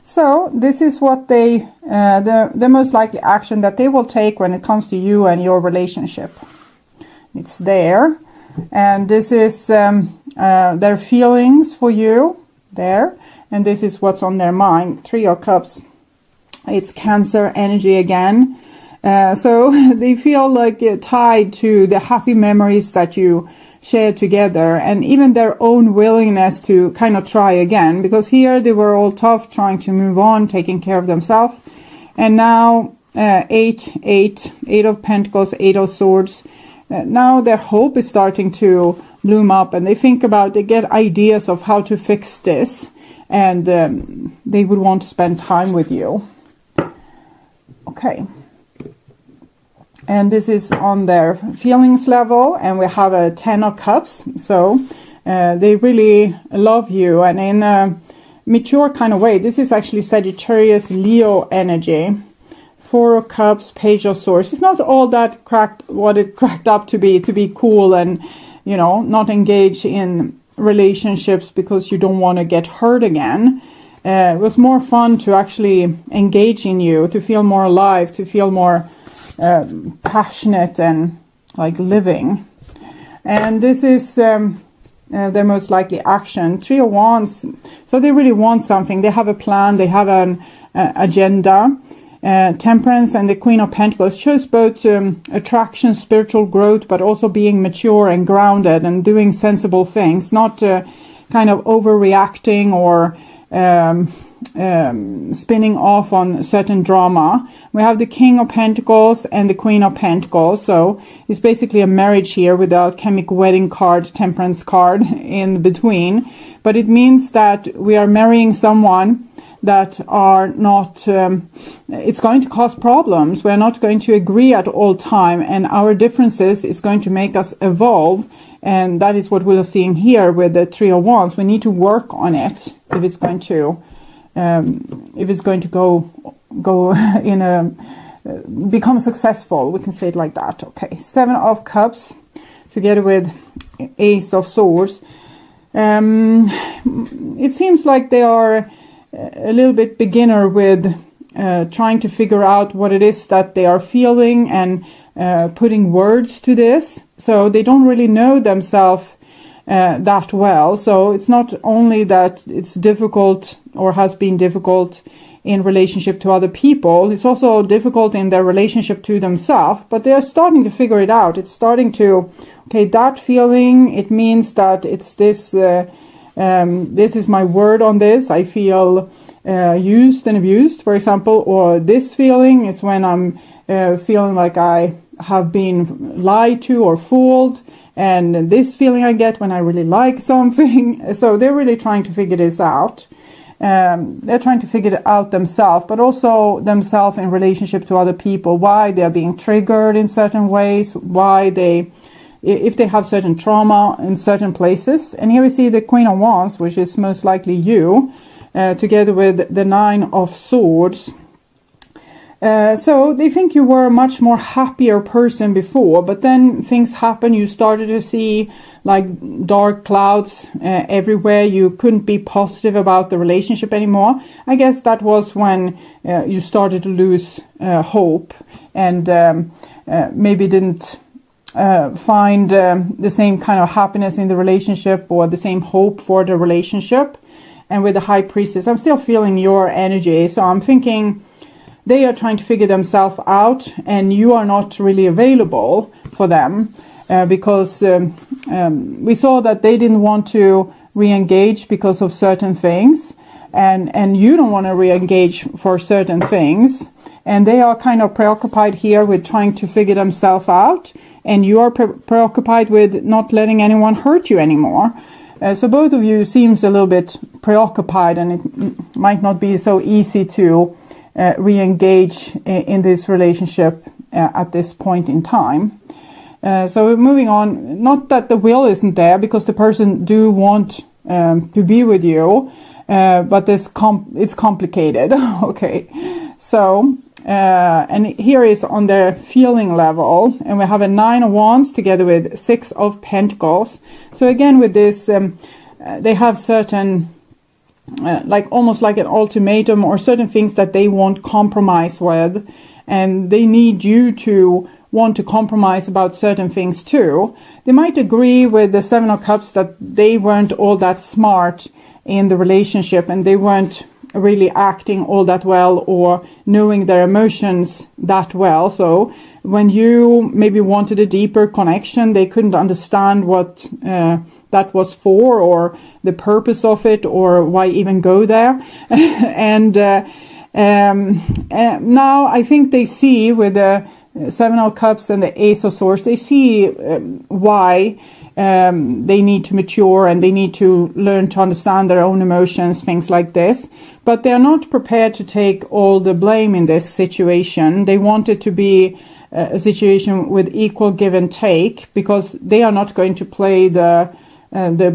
So this is what they, the most likely action that they will take when it comes to you and your relationship. It's there. And this is their feelings for you there. And this is what's on their mind. 3 of Cups. It's Cancer energy again. So they feel like tied to the happy memories that you share together, and even their own willingness to kind of try again, because here they were all tough, trying to move on, taking care of themselves. And now 8 of Pentacles, 8 of Swords. Now their hope is starting to bloom up, and they think about, they get ideas of how to fix this, and they would want to spend time with you. Okay. And this is on their feelings level, and we have a 10 of Cups. So they really love you, and in a mature kind of way. This is actually Sagittarius Leo energy. 4 of Cups, Page of Swords. It's not all that what it cracked up to be cool and, you know, not engage in relationships because you don't want to get hurt again. It was more fun to actually engage in you, to feel more alive, to feel more passionate and like living. And this is their most likely action. 3 of Wands. So they really want something. They have a plan. They have an agenda. Temperance and the Queen of Pentacles shows both attraction, spiritual growth, but also being mature and grounded and doing sensible things, not kind of overreacting or spinning off on certain drama. We have the King of Pentacles and the Queen of Pentacles. So it's basically a marriage here with a alchemic wedding card, temperance card in between. But it means that we are marrying someone that are not, it's going to cause problems. We're not going to agree at all time, and our differences is going to make us evolve. And that is what we're seeing here with the 3 of Wands. We need to work on it if it's going to go in a become successful. We can say it like that. Okay, 7 of Cups together with Ace of Swords. It seems like they are a little bit beginner with trying to figure out what it is that they are feeling and putting words to this. So they don't really know themselves that well. So it's not only that it's difficult or has been difficult in relationship to other people, it's also difficult in their relationship to themselves, but they are starting to figure it out. It's starting to, okay, that feeling, it means that it's this, this is my word on this. I feel used and abused, for example, or this feeling is when I'm feeling like I have been lied to or fooled, and this feeling I get when I really like something. So they're really trying to figure this out. They're trying to figure it out themselves, but also themselves in relationship to other people, why they're being triggered in certain ways, why they, if they have certain trauma in certain places. And here we see the Queen of Wands, which is most likely you, together with the 9 of Swords. So they think you were a much more happier person before, but then things happen. You started to see like dark clouds everywhere. You couldn't be positive about the relationship anymore. I guess that was when you started to lose hope, and maybe didn't find the same kind of happiness in the relationship or the same hope for the relationship. And with the High Priestess, I'm still feeling your energy. So I'm thinking they are trying to figure themselves out, and you are not really available for them because we saw that they didn't want to re-engage because of certain things, and you don't want to re-engage for certain things, and they are kind of preoccupied here with trying to figure themselves out, and you are preoccupied with not letting anyone hurt you anymore. So both of you seems a little bit preoccupied, and it might not be so easy to re-engage in this relationship at this point in time. So moving on, not that the will isn't there, because the person do want to be with you, but it's complicated. Okay, so and here is on their feeling level, and we have a 9 of Wands together with 6 of Pentacles. So again with this, they have certain like almost like an ultimatum, or certain things that they won't compromise with, and they need you to want to compromise about certain things too. They might agree with the Seven of Cups that they weren't all that smart in the relationship, and they weren't really acting all that well or knowing their emotions that well. So when you maybe wanted a deeper connection, they couldn't understand what that was for, or the purpose of it, or why even go there. And now I think they see with the Seven of Cups and the Ace of Swords, they see why they need to mature, and they need to learn to understand their own emotions, things like this. But they're not prepared to take all the blame in this situation. They want it to be a situation with equal give and take, because they are not going to play the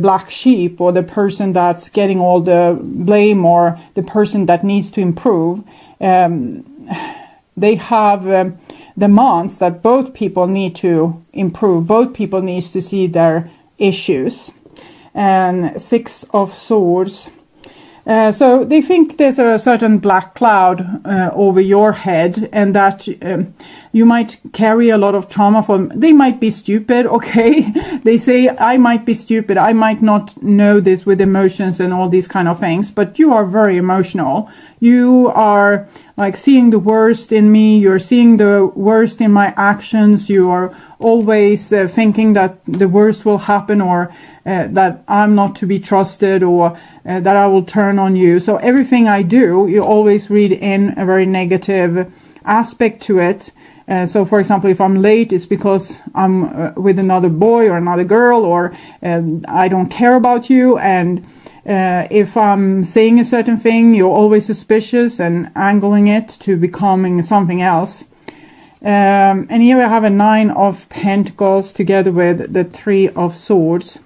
black sheep, or the person that's getting all the blame, or the person that needs to improve. They have demands that both people need to improve. Both people need to see their issues. And Six of Swords. So they think there's a certain black cloud over your head, and that you might carry a lot of trauma from. They might be stupid, okay? They say, I might be stupid, I might not know this with emotions and all these kind of things, but you are very emotional. You are like seeing the worst in me, you're seeing the worst in my actions, you are always thinking that the worst will happen, or that I'm not to be trusted, or that I will turn on you. So everything I do, you always read in a very negative aspect to it. So for example, if I'm late, it's because I'm with another boy or another girl, or I don't care about you. And if I'm saying a certain thing, you're always suspicious and angling it to becoming something else. And here we have a Nine of Pentacles together with the Three of Swords.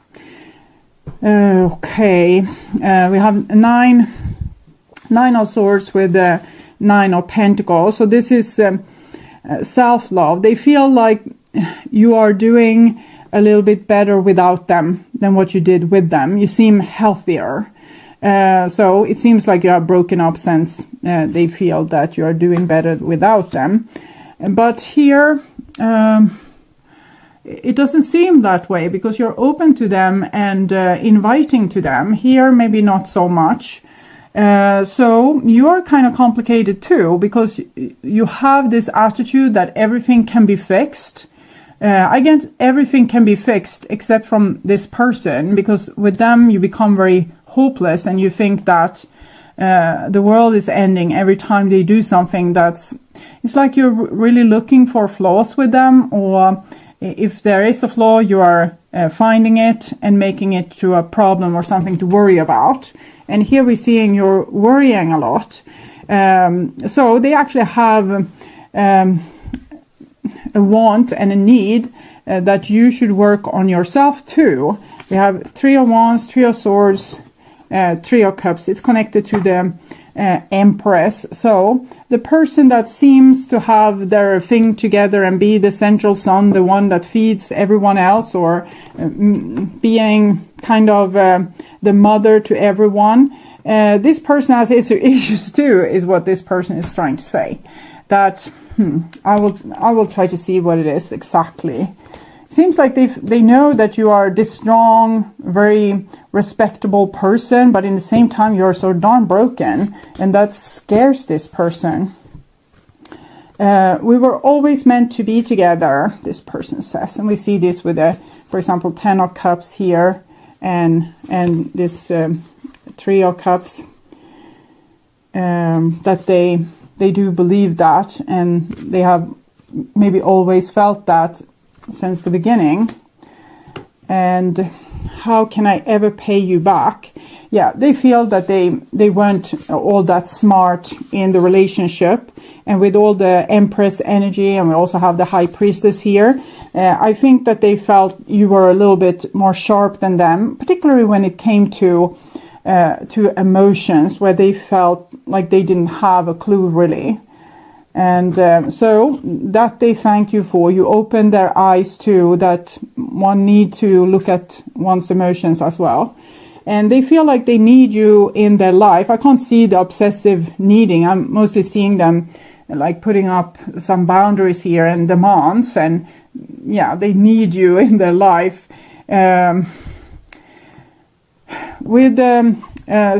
Okay, we have nine of Swords with the Nine of Pentacles. So this is self-love. They feel like you are doing a little bit better without them than what you did with them. You seem healthier. So it seems like you are broken up since they feel that you are doing better without them. But here, it doesn't seem that way, because you're open to them and inviting to them. Here, maybe not so much. So you're kind of complicated too, because you have this attitude that everything can be fixed. I guess everything can be fixed except from this person, because with them you become very hopeless, and you think that the world is ending every time they do something. It's like you're really looking for flaws with them, or if there is a flaw, you are finding it and making it to a problem or something to worry about. And here we're seeing you're worrying a lot. So they actually have a want and a need that you should work on yourself too. We have Three of Wands, Three of Swords, Three of Cups. It's connected to the Empress. So the person that seems to have their thing together and be the central sun, the one that feeds everyone else, or being kind of the mother to everyone, this person has issues too, is what this person is trying to say. That I will try to see what it is exactly. Seems like they know that you are this strong, very respectable person, but in the same time you're so darn broken, and that scares this person. We were always meant to be together, this person says, and we see this with for example, Ten of Cups here, and this Three of Cups. That they do believe that, and they have maybe always felt that since the beginning. And how can I ever pay you back? Yeah, they feel that they weren't all that smart in the relationship, and with all the Empress energy, and we also have the High Priestess here, I think that they felt you were a little bit more sharp than them, particularly when it came to emotions, where they felt like they didn't have a clue really. And so that they thank you for. You open their eyes to that one need to look at one's emotions as well. and they feel like they need you in their life. I can't see the obsessive needing. I'm mostly seeing them like putting up some boundaries here and demands, and yeah, they need you in their life. With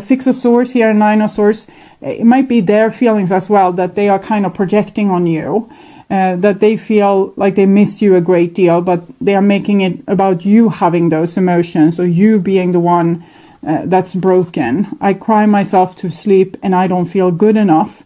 Six of Swords here and Nine of Swords, it might be their feelings as well that they are kind of projecting on you, that they feel like they miss you a great deal, but they are making it about you having those emotions, or you being the one that's broken. I cry myself to sleep and I don't feel good enough.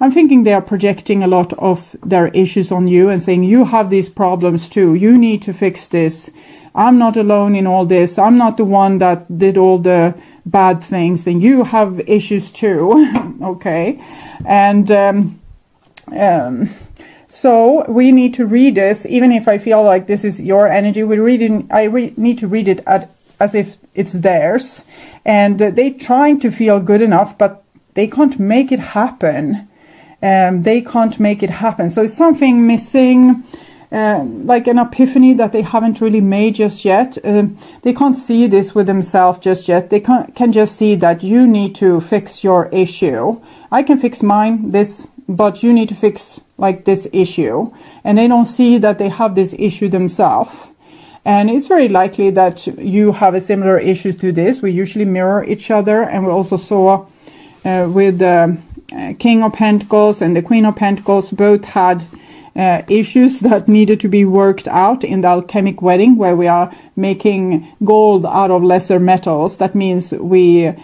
I'm thinking they are projecting a lot of their issues on you and saying, you have these problems too. You need to fix this. I'm not alone in all this. I'm not the one that did all the bad things. And you have issues too. Okay. And so we need to read this, even if I feel like this is your energy. I need to read it as if it's theirs. And they're trying to feel good enough, but they can't make it happen. They can't make it happen. So it's something missing, like an epiphany that they haven't really made just yet. They can't see this with themselves just yet. They can just see that you need to fix your issue. I can fix mine, but you need to fix like this issue. And they don't see that they have this issue themselves. And it's very likely that you have a similar issue to this. We usually mirror each other, and we also saw with the King of Pentacles and the Queen of Pentacles both had issues that needed to be worked out in the alchemic wedding, where we are making gold out of lesser metals. That means we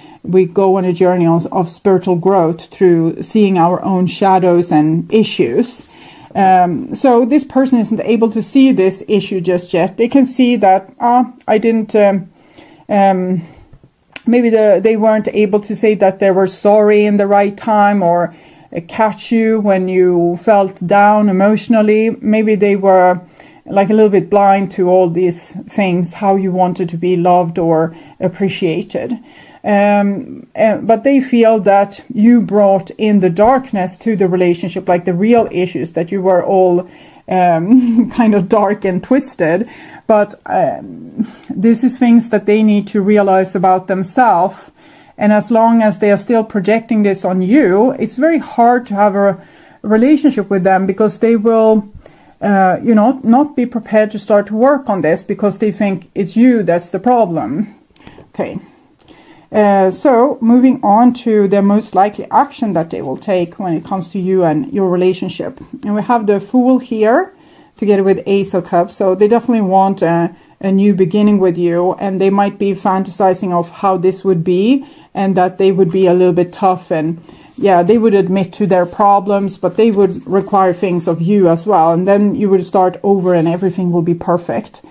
go on a journey of spiritual growth through seeing our own shadows and issues. So this person isn't able to see this issue just yet. They can see that I didn't maybe they weren't able to say that they were sorry in the right time, or catch you when you felt down emotionally. Maybe they were like a little bit blind to all these things, how you wanted to be loved or appreciated. But they feel that you brought in the darkness to the relationship, like the real issues, that you were all kind of dark and twisted. But this is things that they need to realize about themselves. And as long as they are still projecting this on you, it's very hard to have a relationship with them, because they will, not be prepared to start to work on this, because they think it's you that's the problem. Okay. So moving on to the most likely action that they will take when it comes to you and your relationship. And we have the Fool here together with Ace of Cups. So they definitely want a new beginning with you, and they might be fantasizing of how this would be, and that they would be a little bit tough, and yeah, they would admit to their problems, but they would require things of you as well, and then you would start over and everything will be perfect.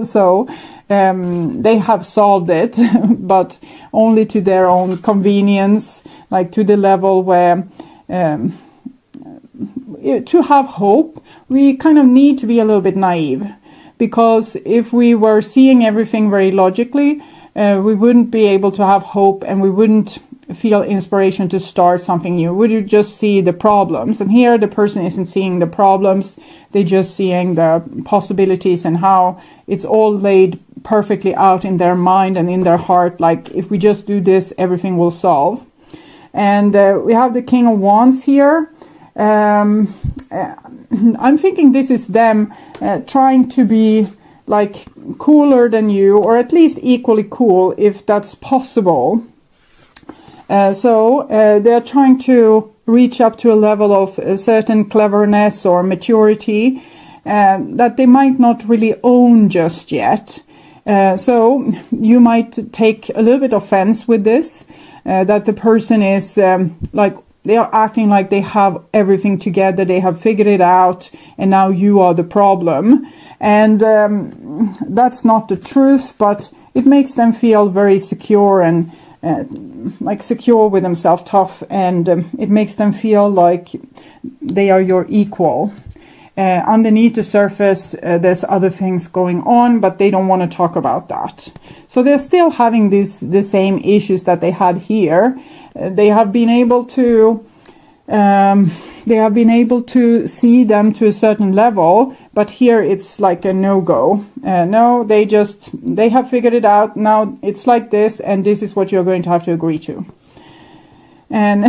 So they have solved it, but only to their own convenience, like to the level where to have hope, we kind of need to be a little bit naive. Because if we were seeing everything very logically, we wouldn't be able to have hope, and we wouldn't feel inspiration to start something new. We would just see the problems. And here the person isn't seeing the problems. They're just seeing the possibilities and how it's all laid perfectly out in their mind and in their heart. Like, if we just do this, everything will solve. And we have the King of Wands here. I'm thinking this is them trying to be like cooler than you, or at least equally cool, if that's possible. So they're trying to reach up to a level of a certain cleverness or maturity that they might not really own just yet. So you might take a little bit offense with this, that the person is like, they are acting like they have everything together, they have figured it out, and now you are the problem. And that's not the truth, but it makes them feel very secure and like secure with themselves, tough, and it makes them feel like they are your equal. Underneath the surface, there's other things going on, but they don't want to talk about that. So they're still having the same issues that they had here. They have been able to They have been able to see them to a certain level, but here it's like a no-go. No, they have figured it out. Now it's like this, and this is what you're going to have to agree to. And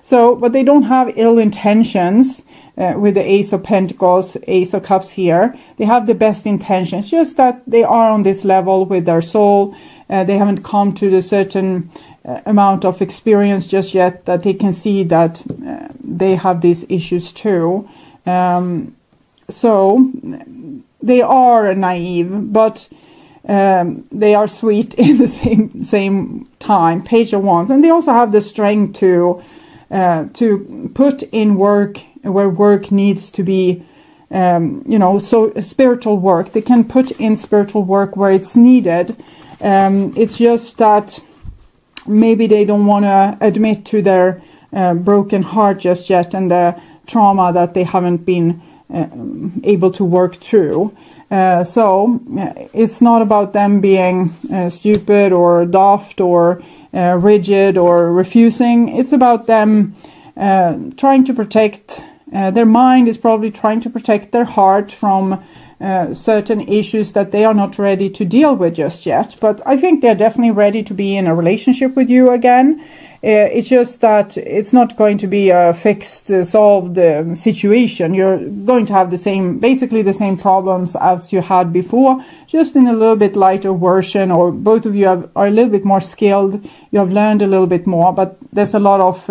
so, but they don't have ill intentions with the Ace of Pentacles, Ace of Cups here. They have the best intentions, just that they are on this level with their soul. They haven't come to the certain amount of experience just yet that they can see that they have these issues too. So they are naive, but they are sweet in the same time. Page of Wands, and they also have the strength to put in work where work needs to be, so spiritual work. They can put in spiritual work where it's needed. It's just that maybe they don't want to admit to their broken heart just yet, and the trauma that they haven't been able to work through. So it's not about them being stupid or daft or rigid or refusing. It's about them trying to protect their mind is probably trying to protect their heart from certain issues that they are not ready to deal with just yet. But I think they're definitely ready to be in a relationship with you again. It's just that it's not going to be a fixed, solved situation. You're going to have basically the same problems as you had before, just in a little bit lighter version, or both of you are a little bit more skilled. You have learned a little bit more, but there's a lot of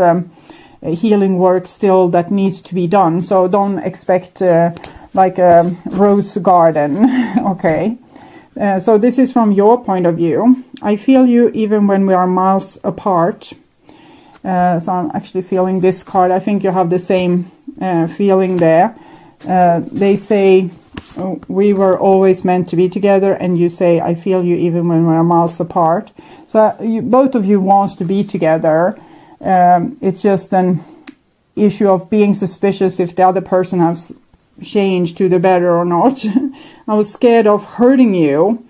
healing work still that needs to be done. So don't expect like a rose garden, okay? So this is from your point of view. I feel you even when we are miles apart. So I'm actually feeling this card. I think you have the same feeling there. They say, we were always meant to be together, and you say, I feel you even when we're miles apart. So both of you wants to be together. It's just an issue of being suspicious if the other person has changed to the better or not. I was scared of hurting you.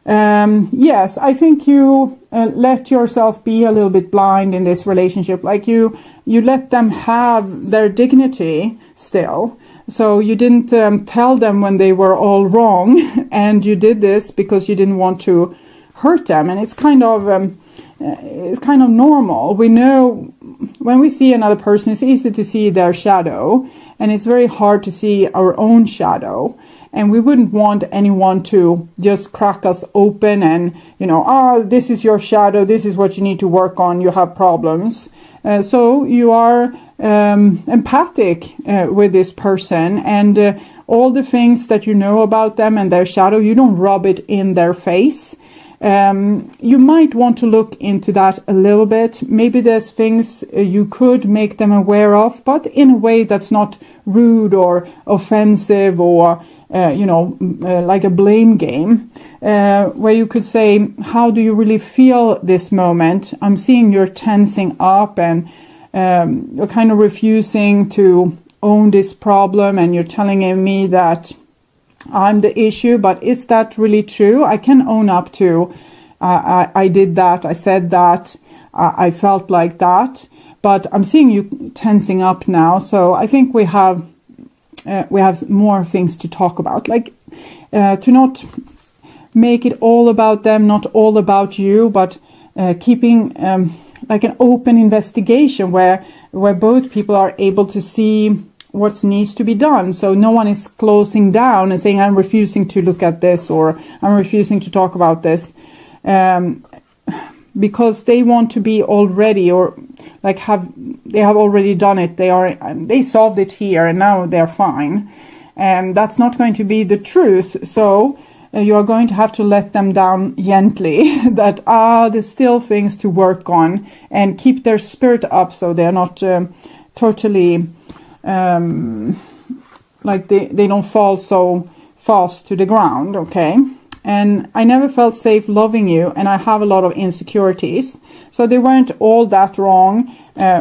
Yes, I think you let yourself be a little bit blind in this relationship. Like you let them have their dignity still. So you didn't tell them when they were all wrong, and you did this because you didn't want to hurt them. And it's kind of normal. We know when we see another person, it's easy to see their shadow, and it's very hard to see our own shadow. And we wouldn't want anyone to just crack us open and, this is your shadow, this is what you need to work on, you have problems. So you are empathic with this person, and all the things that you know about them and their shadow, you don't rub it in their face. You might want to look into that a little bit. Maybe there's things you could make them aware of, but in a way that's not rude or offensive or like a blame game, where you could say, how do you really feel this moment? I'm seeing you're tensing up, and you're kind of refusing to own this problem, and you're telling me that I'm the issue, but is that really true? I can own up to, I did that, I said that, I felt like that, but I'm seeing you tensing up now. So I think we have more things to talk about, like to not make it all about them, not all about you, but keeping like an open investigation where both people are able to see what needs to be done. So no one is closing down and saying, I'm refusing to look at this, or I'm refusing to talk about this, because they want to be already, or like they have already done it. They solved it here, and now they're fine. And that's not going to be the truth. So you are going to have to let them down gently, that there's still things to work on, and keep their spirit up so they're not totally like they don't fall so fast to the ground, okay? And I never felt safe loving you, and I have a lot of insecurities. So they weren't all that wrong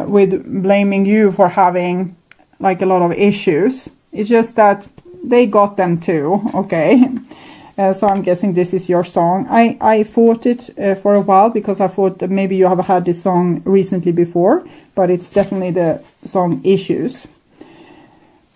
with blaming you for having like a lot of issues. It's just that they got them too, okay? So I'm guessing this is your song. I fought it for a while because I thought that maybe you have had this song recently before, but it's definitely the song Issues.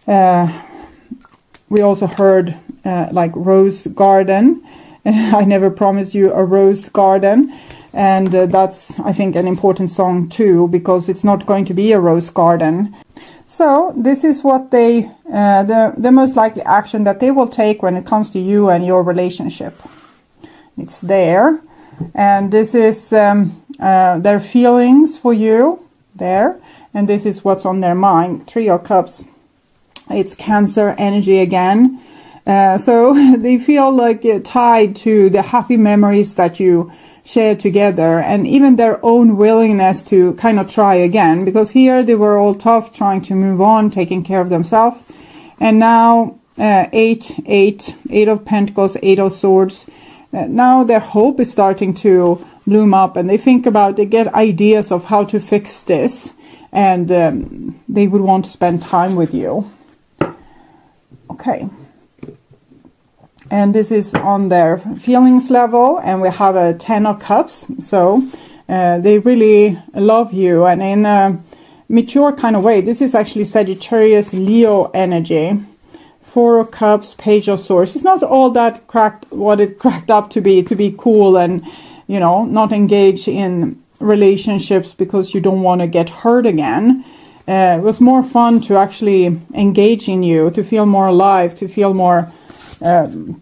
We also heard like Rose Garden. I never promised you a rose garden. And that's, I think, an important song too, because it's not going to be a rose garden. So this is what they, the most likely action that they will take when it comes to you and your relationship. It's there. And this is their feelings for you there. And this is what's on their mind. 3 of Cups. It's Cancer energy again. So they feel like tied to the happy memories that you share together, and even their own willingness to kind of try again, because here they were all tough, trying to move on, taking care of themselves, and now 8 of Pentacles, 8 of Swords. Now their hope is starting to bloom up, and they think about, they get ideas of how to fix this, and they would want to spend time with you. Okay. And this is on their feelings level, and we have a 10 of Cups. So they really love you, and in a mature kind of way. This is actually Sagittarius Leo energy. 4 of Cups, Page of Swords. It's not all that cracked, what it cracked up to be cool and, you know, not engage in relationships because you don't want to get hurt again. It was more fun to actually engage in you, to feel more alive, to feel more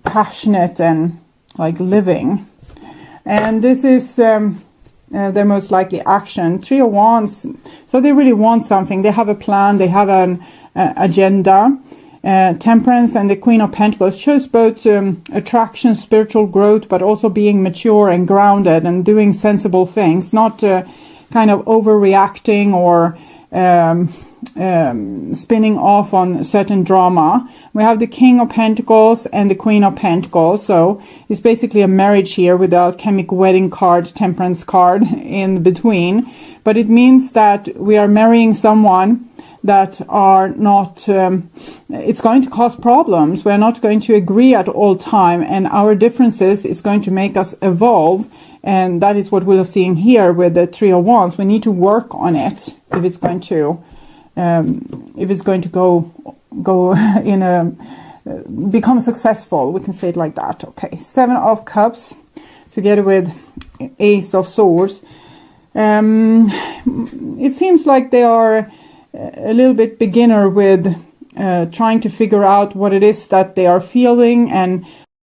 passionate and like living. And this is their most likely action. 3 of Wands. So they really want something. They have a plan. They have an agenda. Temperance and the Queen of Pentacles shows both attraction, spiritual growth, but also being mature and grounded and doing sensible things, not kind of overreacting or spinning off on certain drama. We have the King of Pentacles and the Queen of Pentacles. So it's basically a marriage here with the alchemic wedding card, temperance card in between. But it means that we are marrying someone that are not, it's going to cause problems. We're not going to agree at all time, and our differences is going to make us evolve. And that is what we're seeing here with the 3 of Wands. We need to work on it if it's going to go in a become successful. We can say it like that. Okay, 7 of Cups together with Ace of Swords. It seems like they are a little bit beginner with trying to figure out what it is that they are feeling and